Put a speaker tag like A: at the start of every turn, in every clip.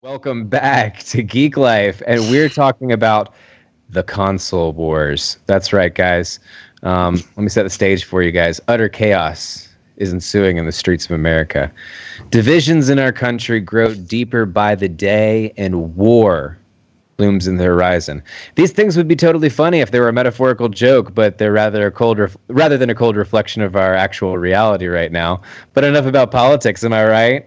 A: Welcome back to Geek Life, and we're talking about the console wars. That's right, guys. Let me set the stage for you guys. Utter chaos is ensuing in the streets of America. Divisions in our country grow deeper by the day, and war looms in the horizon. These things would be totally funny if they were a metaphorical joke, but they're rather than a cold reflection of our actual reality right now. But enough about politics, am I right?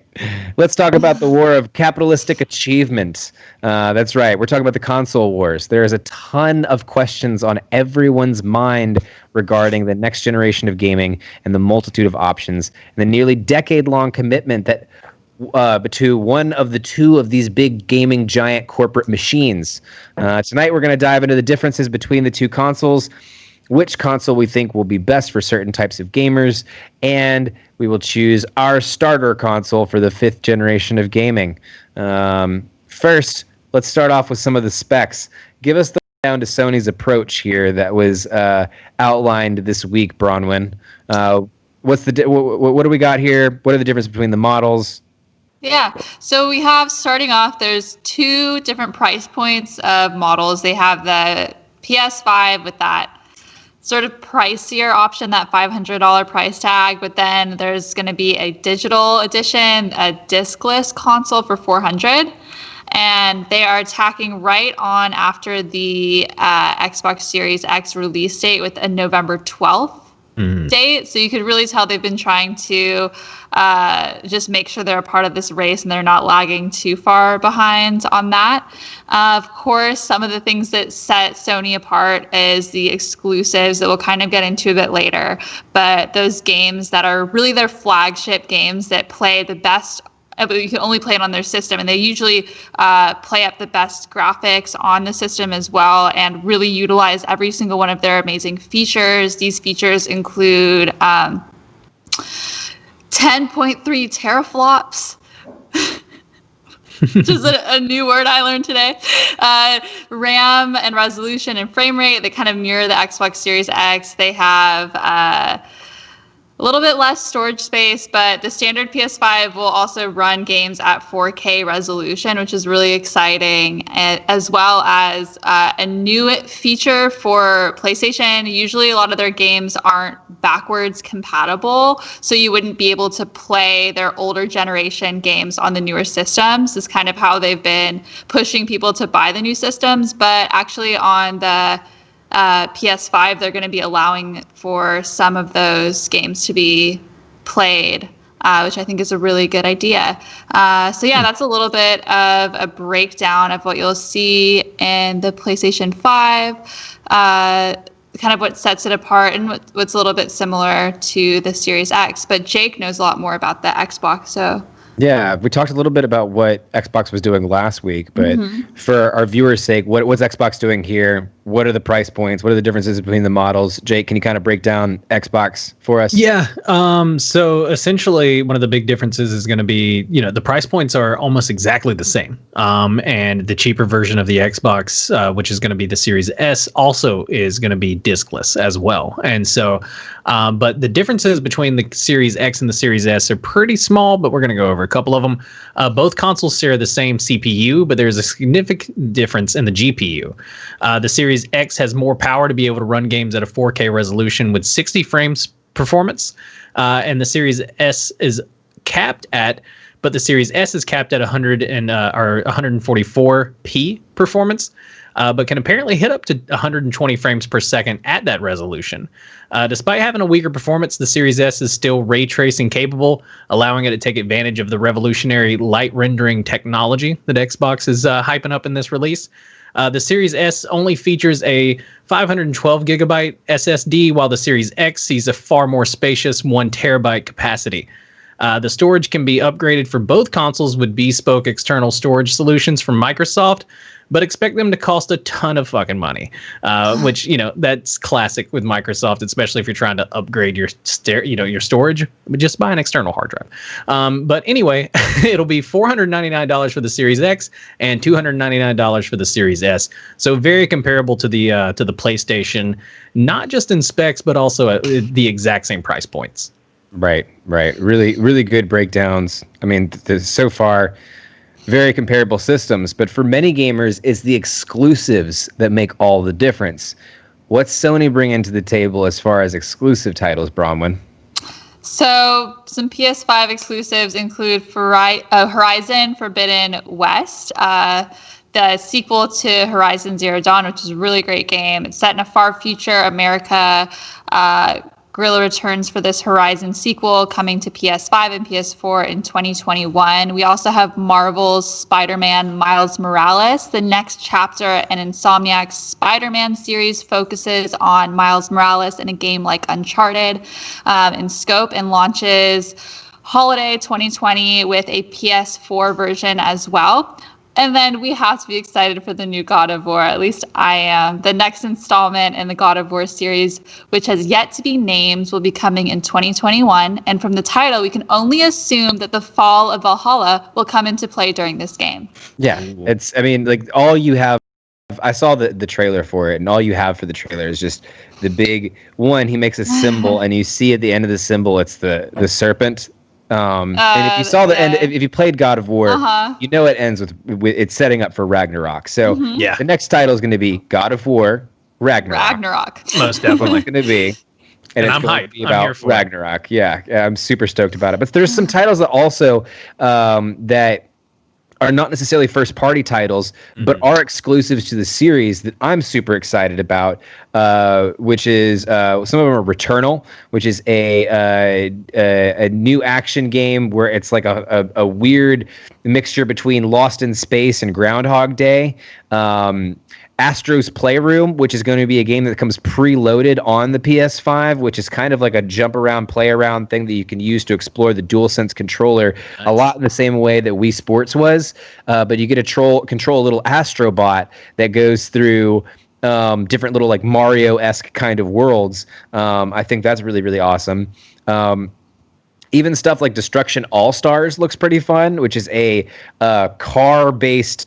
A: Let's talk about the war of capitalistic achievement. That's right. We're talking about the console wars. There is a ton of questions on everyone's mind regarding the next generation of gaming and the multitude of options and the nearly decade-long commitment that to one of the two of these big gaming giant corporate machines. Tonight, we're going to dive into the differences between the two consoles, which console we think will be best for certain types of gamers, and we will choose our starter console for the fifth generation of gaming. First, let's start off with some of the specs. Give us the down to Sony's approach here that was outlined this week, Bronwyn. What do we got here? What are the differences between the models?
B: Yeah, so we have starting off, there's two different price points of models. They have the PS5 with that sort of pricier option, that $500 price tag, but then there's going to be a digital edition, a discless console for $400. And they are tacking right on after the Xbox Series X release date with a November 12th. Date, so you could really tell they've been trying to just make sure they're a part of this race and they're not lagging too far behind on that. Of course, some of the things that set Sony apart is the exclusives that we'll kind of get into a bit later, but those games that are really their flagship games that play the best, but you can only play it on their system, and they usually play up the best graphics on the system as well and really utilize every single one of their amazing features. These features include 10.3 teraflops, which is a new word I learned today. RAM and resolution and frame rate, they kind of mirror the Xbox Series X. They have a little bit less storage space, but the standard PS5 will also run games at 4K resolution, which is really exciting, as well as a new feature for PlayStation. Usually a lot of their games aren't backwards compatible, so you wouldn't be able to play their older generation games on the newer systems. It's kind of how they've been pushing people to buy the new systems, but actually on the PS5, they're going to be allowing for some of those games to be played, which I think is a really good idea. So yeah, that's a little bit of a breakdown of what you'll see in the PlayStation 5, kind of what sets it apart and what's a little bit similar to the Series X. But Jake knows a lot more about the Xbox, so...
A: Yeah, we talked a little bit about what Xbox was doing last week, but for our viewers' sake, what's Xbox doing here? What are the price points? What are the differences between the models? Jake, can you kind of break down Xbox for us?
C: Yeah. So essentially, one of the big differences is going to be, the price points are almost exactly the same. And the cheaper version of the Xbox, which is going to be the Series S, also is going to be discless as well. And so, but the differences between the Series X and the Series S are pretty small, but we're going to go over a couple of them. Both consoles share the same CPU, but there's a significant difference in the GPU. The Series X has more power to be able to run games at a 4K resolution with 60 frames performance, and the Series S is capped at, but the Series S is capped at 144p performance, but can apparently hit up to 120 frames per second at that resolution. Despite having a weaker performance, the Series S is still ray tracing capable, allowing it to take advantage of the revolutionary light rendering technology that Xbox is hyping up in this release. The Series S only features a 512 gigabyte SSD, while the Series X sees a far more spacious 1 terabyte capacity. The storage can be upgraded for both consoles with bespoke external storage solutions from Microsoft, but expect them to cost a ton of fucking money, which, that's classic with Microsoft, especially if you're trying to upgrade your storage. Just buy an external hard drive. But anyway, it'll be $499 for the Series X and $299 for the Series S. So very comparable to the PlayStation, not just in specs, but also at the exact same price points.
A: Right. Really, really good breakdowns. I mean, so far, very comparable systems. But for many gamers, it's the exclusives that make all the difference. What's Sony bringing to the table as far as exclusive titles, Bronwyn?
B: So some PS5 exclusives include Horizon Forbidden West, the sequel to Horizon Zero Dawn, which is a really great game. It's set in a far future America. Guerrilla returns for this Horizon sequel coming to PS5 and PS4 in 2021. We also have Marvel's Spider-Man Miles Morales. The next chapter in Insomniac's Spider-Man series focuses on Miles Morales in a game like Uncharted in scope and launches holiday 2020 with a PS4 version as well. And then we have to be excited for the new God of War. At least I am. The next installment in the God of War series, which has yet to be named, will be coming in 2021. And from the title, we can only assume that the fall of Valhalla will come into play during this game.
A: Yeah, I mean, like all you have. I saw the trailer for it, and all you have for the trailer is just the big one. He makes a symbol, and you see at the end of the symbol, it's the serpent. And if you saw the end, if you played God of War, you know it ends with it's setting up for Ragnarok. So the next title is going to be God of War Ragnarok.
C: Most definitely.
A: It's going to be. And it's
C: I'm
A: going
C: hyped.
A: to be about Ragnarok. Yeah, I'm super stoked about it. But there's some titles that also that are not necessarily first-party titles, but are exclusives to the series that I'm super excited about, which is some of them are Returnal, which is a new action game where it's like a weird mixture between Lost in Space and Groundhog Day. Astro's Playroom, which is going to be a game that comes preloaded on the PS5, which is kind of like a jump around, play around thing that you can use to explore the DualSense controller, a lot in the same way that Wii Sports was. But you get to control a little Astrobot that goes through different little like Mario-esque kind of worlds. I think that's really, really awesome. Even stuff like Destruction All-Stars looks pretty fun, which is a car-based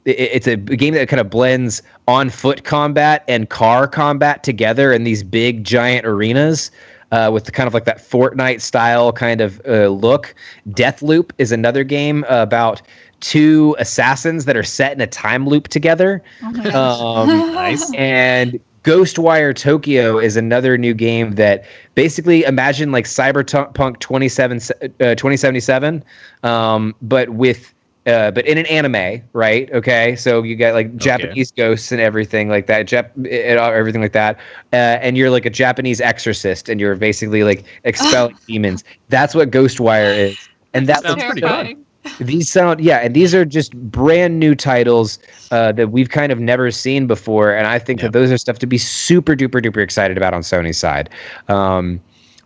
A: it's a game that kind of blends on-foot combat and car combat together in these big, giant arenas with the kind of like that Fortnite style kind of look. Deathloop is another game about two assassins that are set in a time loop together.
B: Oh my gosh.
C: Nice.
A: And Ghostwire Tokyo is another new game that basically imagine like Cyberpunk 2077, but with but in an anime, right? Okay, so you got like Japanese ghosts and everything like that, everything like that, and you're like a Japanese exorcist, and you're basically like expelling demons. That's what Ghostwire is, and that
C: sounds pretty good.
A: And these are just brand new titles that we've kind of never seen before, and I think that those are stuff to be super duper duper excited about on Sony's side.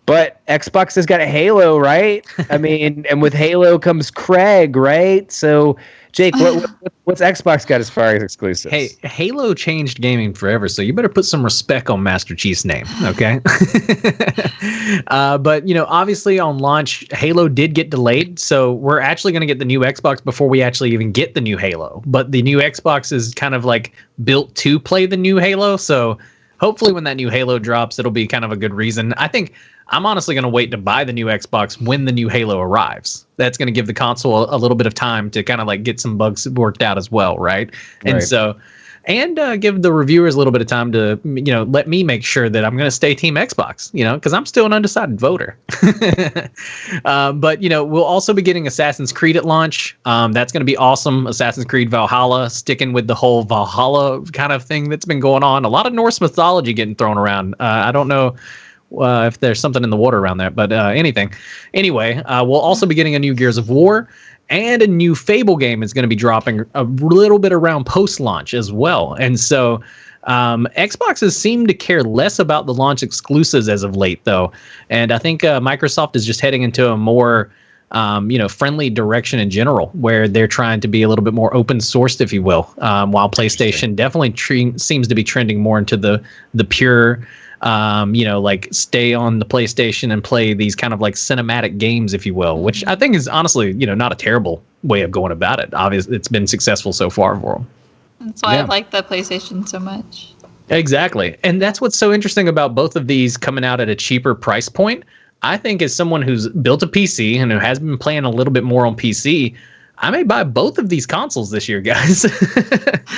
A: But Xbox has got a Halo, right? I mean, and with Halo comes Craig, right? So, Jake, what's Xbox got as far as exclusives?
C: Hey, Halo changed gaming forever, so you better put some respect on Master Chief's name, okay? But, obviously on launch, Halo did get delayed, so we're actually going to get the new Xbox before we actually even get the new Halo. But the new Xbox is kind of like built to play the new Halo, so hopefully when that new Halo drops, it'll be kind of a good reason. I think I'm honestly going to wait to buy the new Xbox when the new Halo arrives. That's going to give the console a little bit of time to kind of like get some bugs worked out as well, right? And so, give the reviewers a little bit of time to, let me make sure that I'm going to stay Team Xbox, because I'm still an undecided voter. But, we'll also be getting Assassin's Creed at launch. That's going to be awesome. Assassin's Creed Valhalla, sticking with the whole Valhalla kind of thing that's been going on. A lot of Norse mythology getting thrown around. I don't know if there's something in the water around there, but anything. Anyway, we'll also be getting a new Gears of War, and a new Fable game is going to be dropping a little bit around post-launch as well. And so Xboxes seem to care less about the launch exclusives as of late, though. And I think Microsoft is just heading into a more friendly direction in general, where they're trying to be a little bit more open sourced, if you will, while PlayStation definitely seems to be trending more into the pure like stay on the PlayStation and play these kind of like cinematic games, if you will, which I think is honestly, not a terrible way of going about it. Obviously, it's been successful so far for them.
B: That's why I like the PlayStation so much.
C: Exactly. And that's what's so interesting about both of these coming out at a cheaper price point. I think as someone who's built a PC and who has been playing a little bit more on PC, I may buy both of these consoles this year, guys.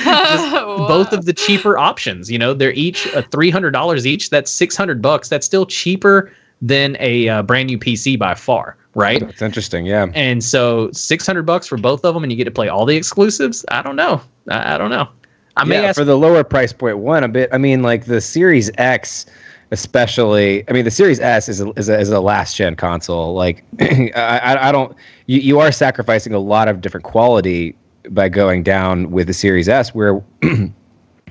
C: Both of the cheaper options. They're each $300 each. That's $600. That's still cheaper than a brand new PC by far, right?
A: That's interesting, yeah.
C: And so $600 for both of them, and you get to play all the exclusives. I don't know. I don't know. I may ask
A: for the lower price point one a bit. I mean, like the Series X, especially. I mean, the Series S is a last gen console. Like, I don't. You are sacrificing a lot of different quality by going down with the Series S, where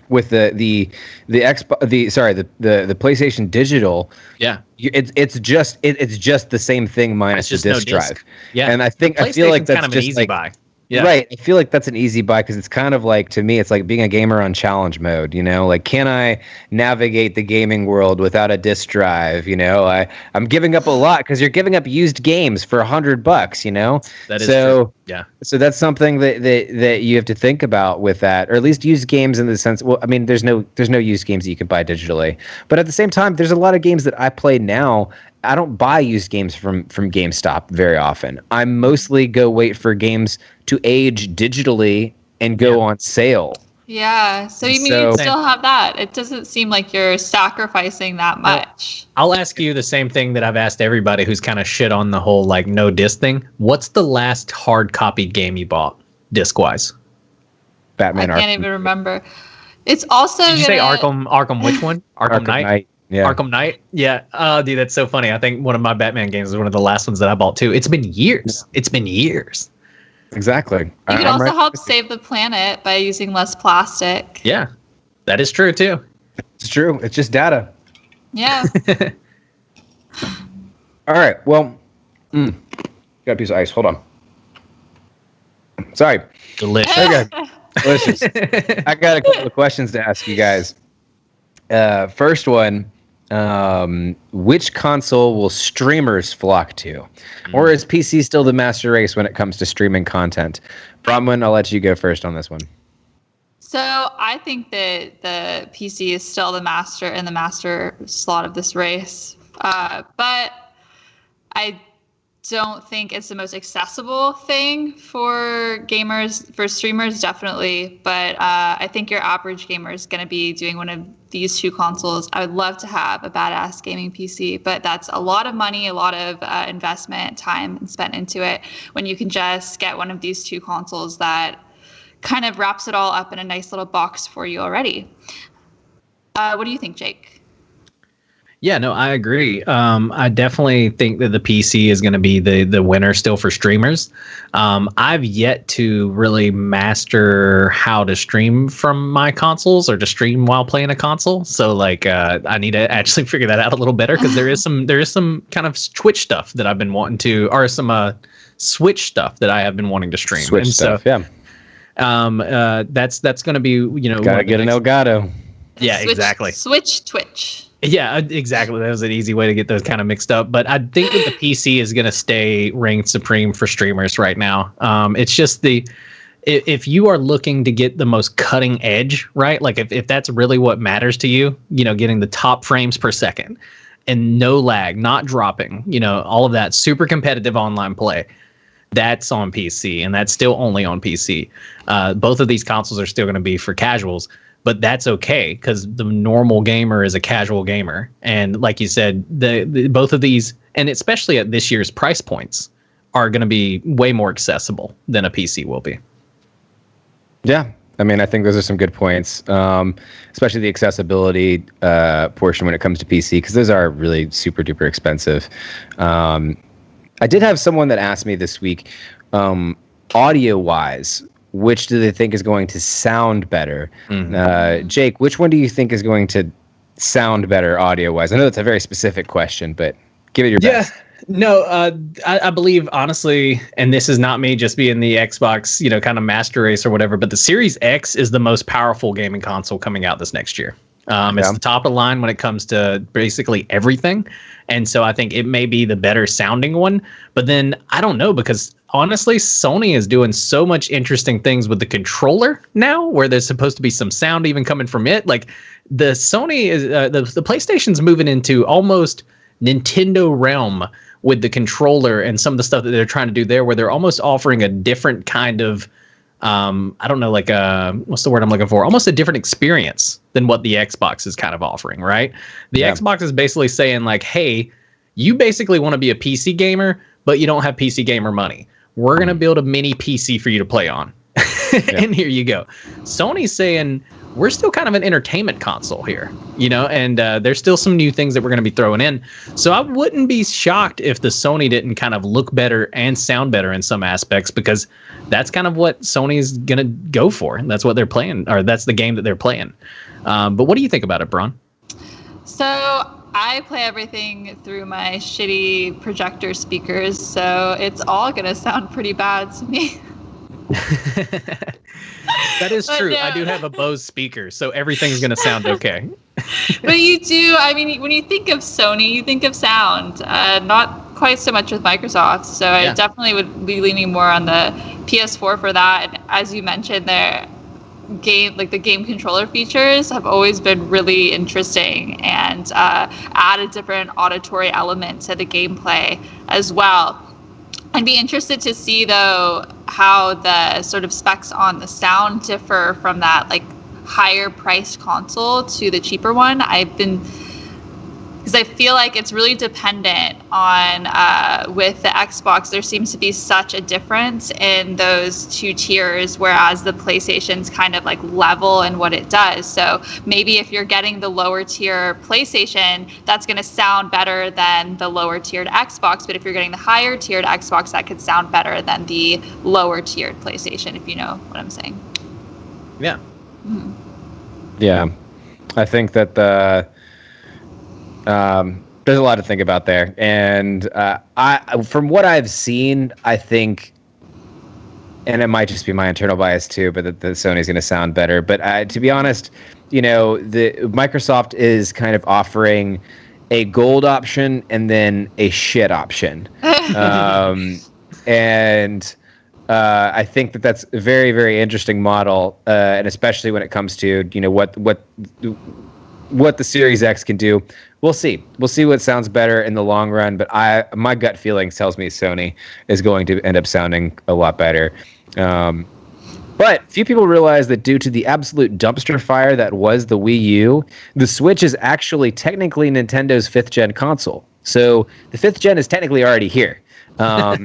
A: with the PlayStation Digital, it's just the same thing minus the disc drive.
C: Yeah,
A: and I feel like that's
C: kind of
A: just
C: an easy
A: like,
C: buy. Yeah.
A: Right. I feel like that's an easy buy because it's kind of like, to me, it's like being a gamer on challenge mode, Like, can I navigate the gaming world without a disc drive? I'm giving up a lot because you're giving up used games for $100,
C: That is true. Yeah.
A: So that's something that you have to think about with that, or at least used games in the sense. Well, I mean, there's no used games that you can buy digitally, but at the same time, there's a lot of games that I play now. I don't buy used games from GameStop very often. I mostly go wait for games to age digitally and go on sale.
B: Yeah. So you still have that. It doesn't seem like you're sacrificing that much.
C: I'll ask you the same thing that I've asked everybody who's kind of shit on the whole like no disc thing. What's the last hard copy game you bought disc wise?
A: Batman.
B: I can't even remember. It's also.
C: Did you say Arkham? Which one? Arkham Knight.
A: Yeah.
C: Arkham Knight? Yeah. Dude, that's so funny. I think one of my Batman games is one of the last ones that I bought too. It's been years. It's been years.
A: Exactly.
B: You can also help save the planet by using less plastic.
C: Yeah. That is true too.
A: It's true. It's just data.
B: Yeah.
A: All right. Well, got a piece of ice. Hold on. Sorry.
C: Delicious.
A: Okay. Delicious. I got a couple of questions to ask you guys. First one, which console will streamers flock to? Or is PC still the master race when it comes to streaming content? Bronwyn, I'll let you go first on this one.
B: So I think that the PC is still the master slot of this race. But I don't think it's the most accessible thing for gamers, for streamers, definitely. But I think your average gamer is going to be doing one of these two consoles. I would love to have a badass gaming PC, but that's a lot of money, a lot of investment, time spent into it, when you can just get one of these two consoles that kind of wraps it all up in a nice little box for you already. What do you think, Jake?
C: Yeah, no, I agree. I definitely think that the PC is going to be the winner still for streamers. I've yet to really master how to stream from my consoles or to stream while playing a console. So like, I need to actually figure that out a little better because there is some kind of Twitch stuff that I've been wanting to, or some Switch stuff that I have been wanting to stream.
A: Switch stuff, yeah.
C: That's going to be,
A: gotta get an Elgato.
C: Yeah, exactly.
B: Switch Twitch.
C: Yeah, exactly. That was an easy way to get those kind of mixed up. But I think that the PC is going to stay reign supreme for streamers right now. It's just if you are looking to get the most cutting edge, right? Like if that's really what matters to you, getting the top frames per second and no lag, not dropping, all of that super competitive online play. That's on PC, and that's still only on PC. Both of these consoles are still going to be for casuals. But that's okay because the normal gamer is a casual gamer, and like you said, the both of these, and especially at this year's price points, are going to be way more accessible than a PC will be. Yeah,
A: I mean, I think those are some good points, especially the accessibility portion when it comes to PC, because those are really super duper expensive. I did have someone that asked me this week, audio wise, which do they think is going to sound better? Mm-hmm. Jake, which one do you think is going to sound better audio-wise? I know that's a very specific question, but give it your best.
C: No, I believe, honestly, and this is not me just being the Xbox, kind of master race or whatever, but the Series X is the most powerful gaming console coming out this next year. It's the top of the line when it comes to basically everything. And so I think it may be the better sounding one. But then I don't know, because honestly, Sony is doing so much interesting things with the controller now, where there's supposed to be some sound even coming from it. Like the Sony is the PlayStation's moving into almost Nintendo realm, with the controller and some of the stuff that they're trying to do there, where they're almost offering a different kind of, I don't know, like what's the word I'm looking for? Almost a different experience than what the Xbox is kind of offering, right? The Xbox is basically saying like, hey, you basically want to be a PC gamer, but you don't have PC gamer money. We're going to build a mini PC for you to play on. And here you go. Sony's saying, we're still kind of an entertainment console here, and there's still some new things that we're going to be throwing in. So I wouldn't be shocked if the Sony didn't kind of look better and sound better in some aspects, because that's kind of what Sony's going to go for. And that's what they're playing, or that's the game that they're playing. But what do you think about it, Braun?
B: So I play everything through my shitty projector speakers, so it's all going to sound pretty bad to me.
C: That is true. No. I do have a Bose speaker, so everything's going to sound okay.
B: But you do, I mean, when you think of Sony, you think of sound, not quite so much with Microsoft. So I definitely would be leaning more on the PS4 for that. And as you mentioned, their game, like the game controller features, have always been really interesting and add a different auditory element to the gameplay as well. I'd be interested to see, though, how the sort of specs on the sound differ from that like higher priced console to the cheaper one. Because I feel like it's really dependent on, with the Xbox, there seems to be such a difference in those two tiers, whereas the PlayStation's kind of like level in what it does. So maybe if you're getting the lower tier PlayStation, that's going to sound better than the lower tiered Xbox. But if you're getting the higher tiered Xbox, that could sound better than the lower tiered PlayStation, if you know what I'm saying.
C: Yeah.
B: Mm-hmm.
A: Yeah. I think that there's a lot to think about there, and from what I've seen, I think, and it might just be my internal bias too, but the Sony's going to sound better. But to be honest, the Microsoft is kind of offering a gold option and then a shit option, and I think that's a very, very interesting model, and especially when it comes to what the Series X can do. We'll see. We'll see what sounds better in the long run, but my gut feeling tells me Sony is going to end up sounding a lot better. But few people realize that due to the absolute dumpster fire that was the Wii U, the Switch is actually technically Nintendo's 5th gen console. So the 5th gen is technically already here. But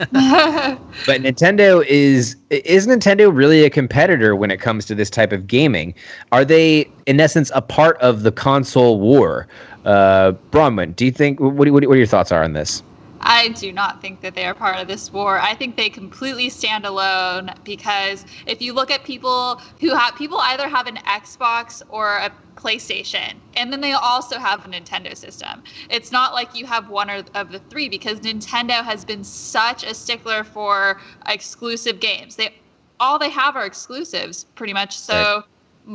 A: Nintendo is Nintendo really a competitor when it comes to this type of gaming? Are they, in essence, a part of the console war? Bronwyn, do you think? What your thoughts are on this?
B: I do not think that they are part of this war. I think they completely stand alone, because if you look at people either have an Xbox or a PlayStation, and then they also have a Nintendo system. It's not like you have one of the three, because Nintendo has been such a stickler for exclusive games. They have are exclusives, pretty much. So. Right.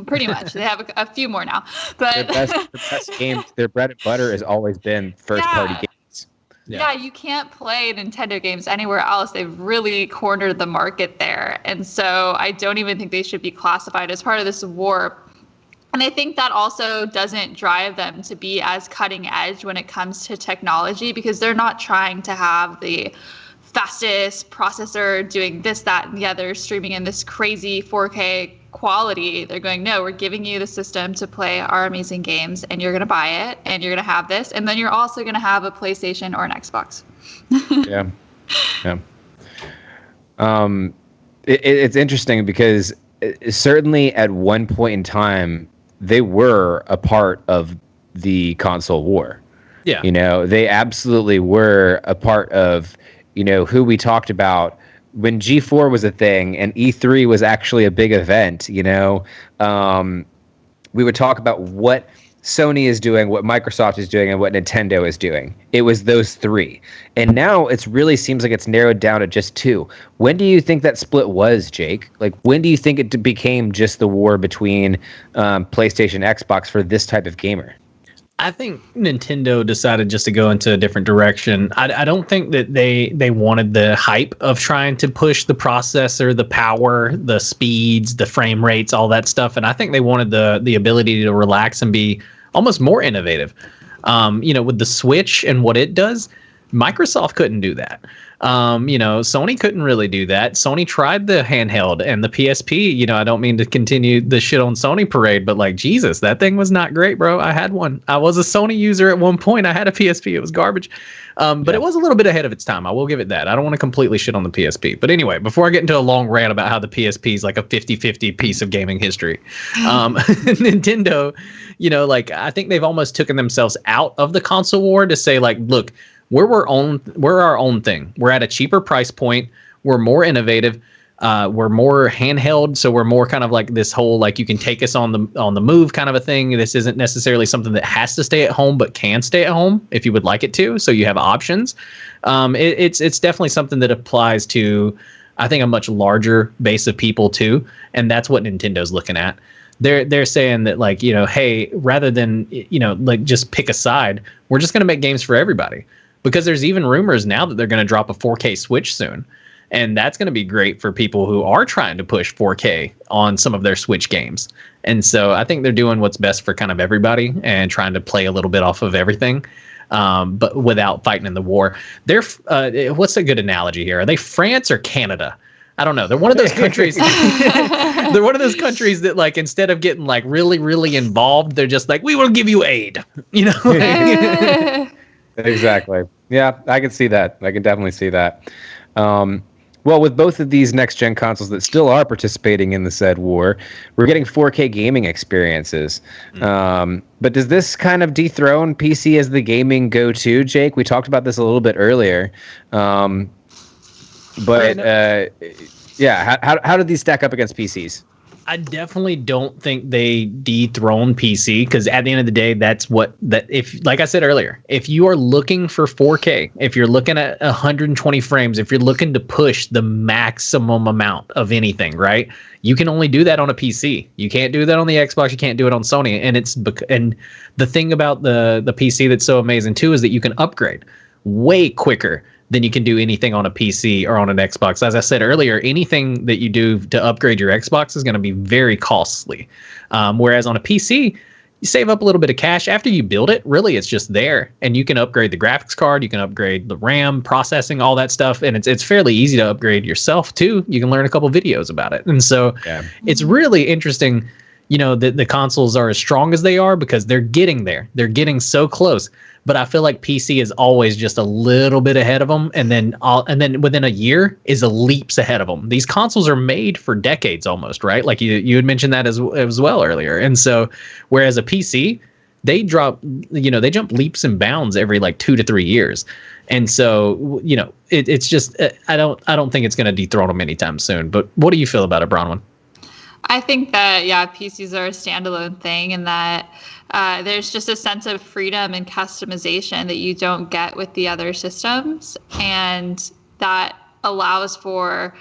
B: Pretty much. They have a few more now. But
A: their best games, their bread and butter has always been first-party games.
B: Yeah, you can't play Nintendo games anywhere else. They've really cornered the market there. And so I don't even think they should be classified as part of this war. And I think that also doesn't drive them to be as cutting edge when it comes to technology, because they're not trying to have the fastest processor doing this, that, and the other, streaming in this crazy 4K quality. They're going, no, we're giving you the system to play our amazing games, and you're going to buy it, and you're going to have this, and then you're also going to have a PlayStation or an Xbox.
A: Yeah. It's interesting because certainly at one point in time, they were a part of the console war.
C: Yeah.
A: They absolutely were a part of, who we talked about when G4 was a thing and E3 was actually a big event. We would talk about what Sony is doing, what Microsoft is doing, and what Nintendo is doing. It was those three. And now it really seems like it's narrowed down to just two. When do you think that split was, Jake? Like, when do you think it became just the war between PlayStation and Xbox for this type of gamer?
C: I think Nintendo decided just to go into a different direction. I don't think that they wanted the hype of trying to push the processor, the power, the speeds, the frame rates, all that stuff. And I think they wanted the ability to relax and be almost more innovative. With the Switch and what it does, Microsoft couldn't do that. Sony couldn't really do that. Sony tried the handheld and the PSP. I don't mean to continue the shit on Sony parade, but like, Jesus, that thing was not great, bro. I had one. I was a Sony user at one point. I had a PSP. It was garbage. But it was a little bit ahead of its time. I will give it that. I don't want to completely shit on the PSP. But anyway, before I get into a long rant about how the PSP is like a 50-50 piece of gaming history, Nintendo, I think they've almost taken themselves out of the console war to say, like, look, we're our own thing. We're at a cheaper price point. We're more innovative. We're more handheld, so we're more kind of like this whole, like, you can take us on the move kind of a thing. This isn't necessarily something that has to stay at home, but can stay at home if you would like it to. So you have options. It's definitely something that applies to, I think, a much larger base of people too, and that's what Nintendo's looking at. They're saying that, like, hey, rather than like just pick a side, we're just going to make games for everybody. Because there's even rumors now that they're going to drop a 4K Switch soon. And that's going to be great for people who are trying to push 4K on some of their Switch games. And so I think they're doing what's best for kind of everybody and trying to play a little bit off of everything, but without fighting in the war. They're what's a good analogy here? Are they France or Canada? I don't know. They're one of those countries. They're one of those countries that, like, instead of getting like really, really involved, they're just like, we will give you aid.
A: Exactly. Yeah, I can see that. I can definitely see that. Well, with both of these next-gen consoles that still are participating in the said war, we're getting 4K gaming experiences. But does this kind of dethrone PC as the gaming go-to, Jake? We talked about this a little bit earlier. How do these stack up against PCs?
C: I definitely don't think they dethrone PC, because at the end of the day, if, like I said earlier, if you are looking for 4K, if you're looking at 120 frames, if you're looking to push the maximum amount of anything, right? You can only do that on a PC. You can't do that on the Xbox. You can't do it on Sony. And the thing about the PC that's so amazing too is that you can upgrade way quicker than you can do anything on a PC or on an Xbox. As I said earlier, anything that you do to upgrade your Xbox is going to be very costly. Whereas on a PC, you save up a little bit of cash. After you build it, really, it's just there. And you can upgrade the graphics card, you can upgrade the RAM, processing, all that stuff. And it's fairly easy to upgrade yourself, too. You can learn a couple videos about it. And so it's really interesting, the consoles are as strong as they are because they're getting there. They're getting so close. But I feel like PC is always just a little bit ahead of them, and then within a year is a leaps ahead of them. These consoles are made for decades almost, right? Like you had mentioned that as well earlier. And so, whereas a PC, they jump leaps and bounds every like 2 to 3 years. And so, it's just I don't think it's going to dethrone them anytime soon. But what do you feel about it, Bronwyn?
B: I think that, PCs are a standalone thing, and that there's just a sense of freedom and customization that you don't get with the other systems. And that allows for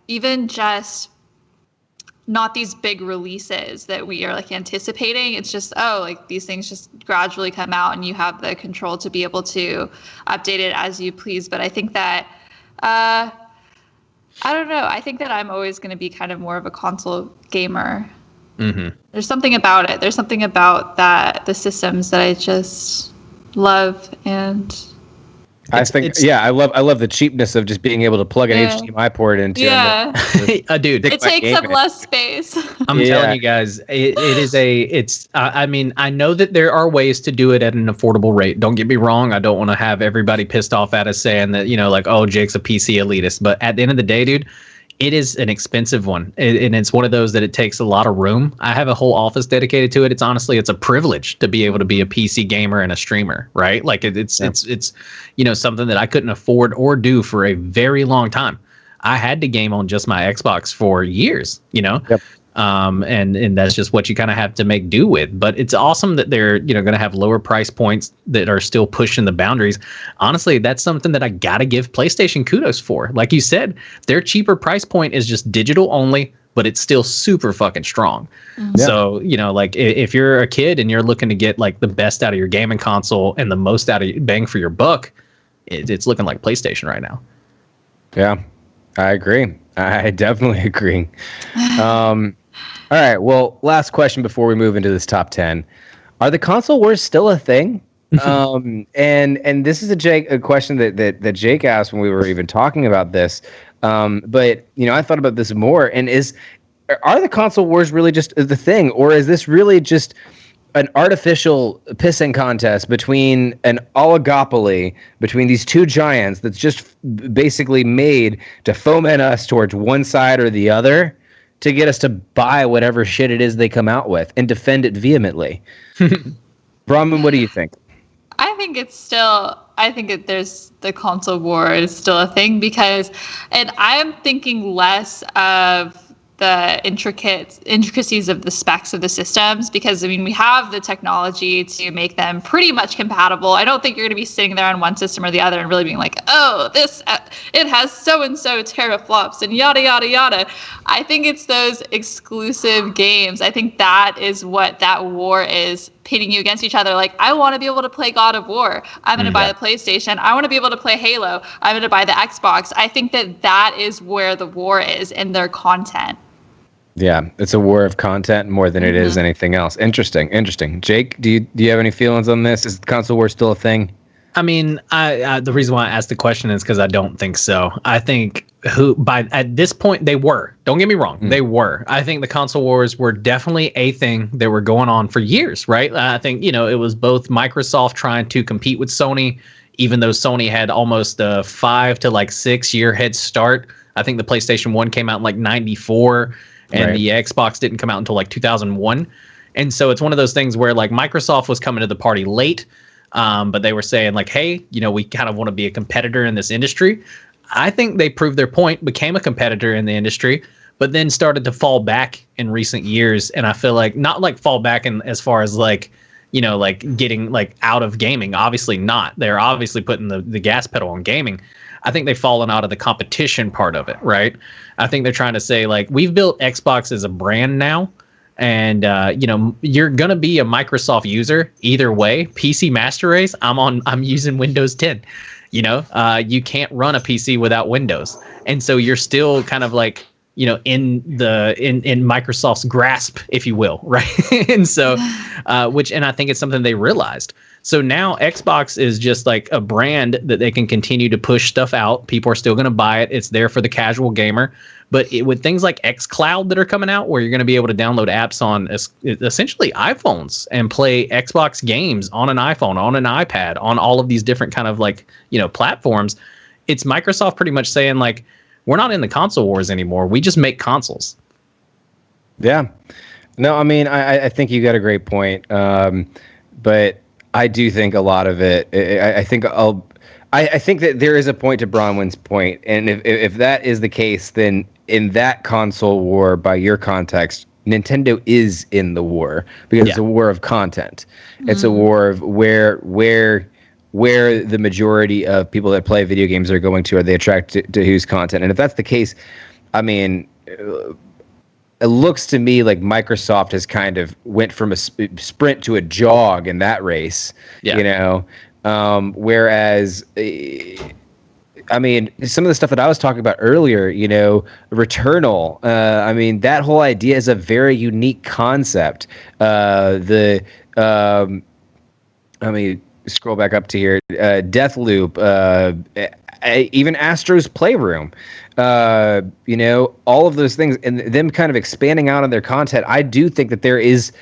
B: even just not these big releases that we are like anticipating. It's just, these things just gradually come out and you have the control to be able to update it as you please. But I think that, I don't know. I think that I'm always going to be kind of more of a console gamer. Mm-hmm. There's something about it. There's something about the systems that I just love, and
A: I love the cheapness of just being able to plug an HDMI port into.
C: Dude,
B: it takes up less space.
C: I'm telling you guys, I mean, I know that there are ways to do it at an affordable rate. Don't get me wrong. I don't want to have everybody pissed off at us saying that, like, oh, Jake's a PC elitist. But at the end of the day, dude, it is an expensive one, and it's one of those that it takes a lot of room. I have a whole office dedicated to it. It's a privilege to be able to be a PC gamer and a streamer, right? Like it's something that I couldn't afford or do for a very long time. I had to game on just my Xbox for years, Yep. And that's just what you kind of have to make do with. But it's awesome that they're going to have lower price points that are still pushing the boundaries. Honestly, that's something that I gotta give PlayStation kudos for. Like you said, their cheaper price point is just digital only, but it's still super fucking strong. Mm-hmm. So like if you're a kid and you're looking to get like the best out of your gaming console and the most out of bang for your buck, it's looking like PlayStation right now.
A: Yeah, I agree. I definitely agree. All right. Well, last question before we move into this top 10. Are the console wars still a thing? And this is a question that Jake asked when we were even talking about this. But I thought about this more, and are the console wars really just the thing, or is this really just an artificial pissing contest between an oligopoly between these two giants that's just basically made to foment us towards one side or the other to get us to buy whatever shit it is they come out with and defend it vehemently? Brahman, what do you think?
B: I think that there's the console war is still a thing and I'm thinking less of the intricacies of the specs of the systems, because I mean, we have the technology to make them pretty much compatible. I don't think you're going to be sitting there on one system or the other and really being like, oh, it has so and so teraflops and yada yada yada. I think it's those exclusive games. I think that is what that war is, pitting you against each other. Like, I want to be able to play God of War. I'm going to buy the PlayStation. I want to be able to play Halo. I'm going to buy the Xbox. I think that is where the war is in their content.
A: Yeah, it's a war of content more than it is anything else. Interesting. Jake, do you have any feelings on this? Is the console war still a thing?
C: I mean, I the reason why I asked the question is because I don't think so. I think at this point they were. Don't get me wrong, they were. I think the console wars were definitely a thing that were going on for years, right? I think it was both Microsoft trying to compete with Sony, even though Sony had almost a 5 to 6 year head start. I think the PlayStation 1 came out in 94. And the Xbox didn't come out until 2001. And so it's one of those things where Microsoft was coming to the party late, but they were saying hey, we kind of want to be a competitor in this industry. I think they proved their point, became a competitor in the industry, but then started to fall back in recent years. And I feel not fall back in as far as getting out of gaming. Obviously not. They're obviously putting the gas pedal on gaming. I think they've fallen out of the competition part of it, right? I think they're trying to say we've built Xbox as a brand now, and you're gonna be a Microsoft user either way. PC Master Race, I'm using Windows 10. You can't run a PC without Windows, and so you're still kind of in Microsoft's grasp, if you will, right? And so, and I think it's something they realized. So now Xbox is just a brand that they can continue to push stuff out. People are still going to buy it. It's there for the casual gamer. But with things like xCloud that are coming out, where you're going to be able to download apps on essentially iPhones and play Xbox games on an iPhone, on an iPad, on all of these different kind of platforms, it's Microsoft pretty much saying we're not in the console wars anymore. We just make consoles.
A: Yeah. No, I mean, I think you got a great point. But I do think a lot of it, I think that there is a point to Bronwyn's point. And if that is the case, then in that console war, by your context, Nintendo is in the war, because it's a war of content. It's a war of where the majority of people that play video games are going to. Are they attracted to whose content? And if that's the case, I mean, it looks to me like Microsoft has kind of went from a sprint to a jog in that race, whereas, I mean, some of the stuff that I was talking about earlier, Returnal, I mean, that whole idea is a very unique concept. I mean, scroll back up to here, Deathloop, even Astro's Playroom, all of those things, and them kind of expanding out on their content. I do think that there is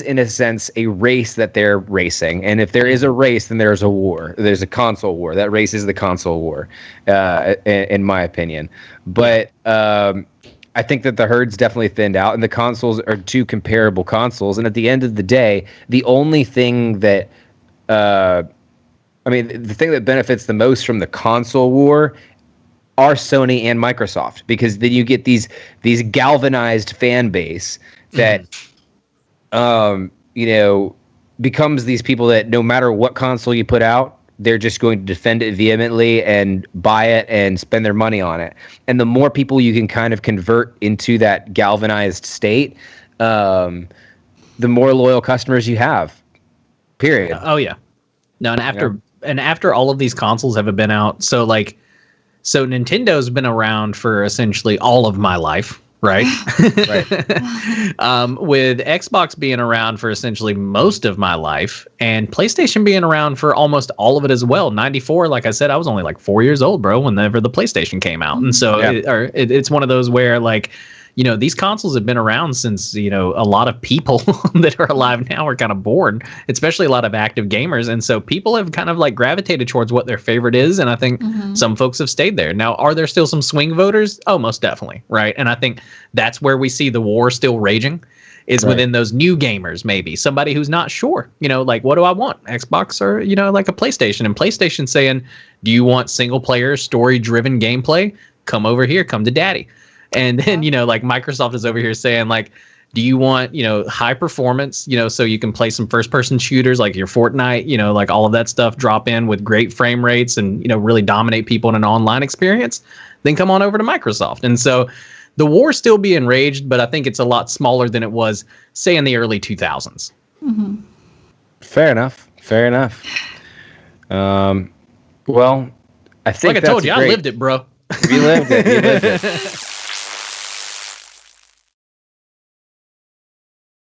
A: in a sense a race that they're racing, and if there is a race, then there's a war. There's a console war. That race is the console war, in my opinion. But I think that the herd's definitely thinned out, and the consoles are two comparable consoles. And at the end of the day, the only thing that the thing that benefits the most from the console war are Sony and Microsoft, because then you get these galvanized fan base that becomes these people that no matter what console you put out, they're just going to defend it vehemently and buy it and spend their money on it. And the more people you can kind of convert into that galvanized state, the more loyal customers you have. Period.
C: Oh yeah. No, and after all of these consoles have been out, so Nintendo's been around for essentially all of my life. right?
A: Right.
C: With Xbox being around for essentially most of my life and PlayStation being around for almost all of it as well. 94, like I said, I was only like 4 years old, bro, whenever the PlayStation came out. And so
A: Yeah.
C: it's one of those where like, you know, these consoles have been around since, you know, a lot of people that are alive now are kind of bored, especially a lot of active gamers. And so people have kind of like gravitated towards what their favorite is. And I think some folks have stayed there. Now, are there still some swing voters? Oh, most definitely. Right. And I think that's where we see the war still raging is within those new gamers, maybe somebody who's not sure, you know, like, what do I want? Xbox or, you know, like a PlayStation, and PlayStation saying, do you want single player story driven gameplay? Come over here, come to daddy. And then, you know, like Microsoft is over here saying like, do you want, you know, high performance, you know, so you can play some first person shooters like your Fortnite, you know, like all of that stuff drop in with great frame rates and, you know, really dominate people in an online experience, then come on over to Microsoft. And so the war's still being raged, but I think it's a lot smaller than it was, say, in the early 2000s.
A: Fair enough. Fair enough. Well, I think
C: Like I told you, I lived it, bro.
A: You lived it. You lived it.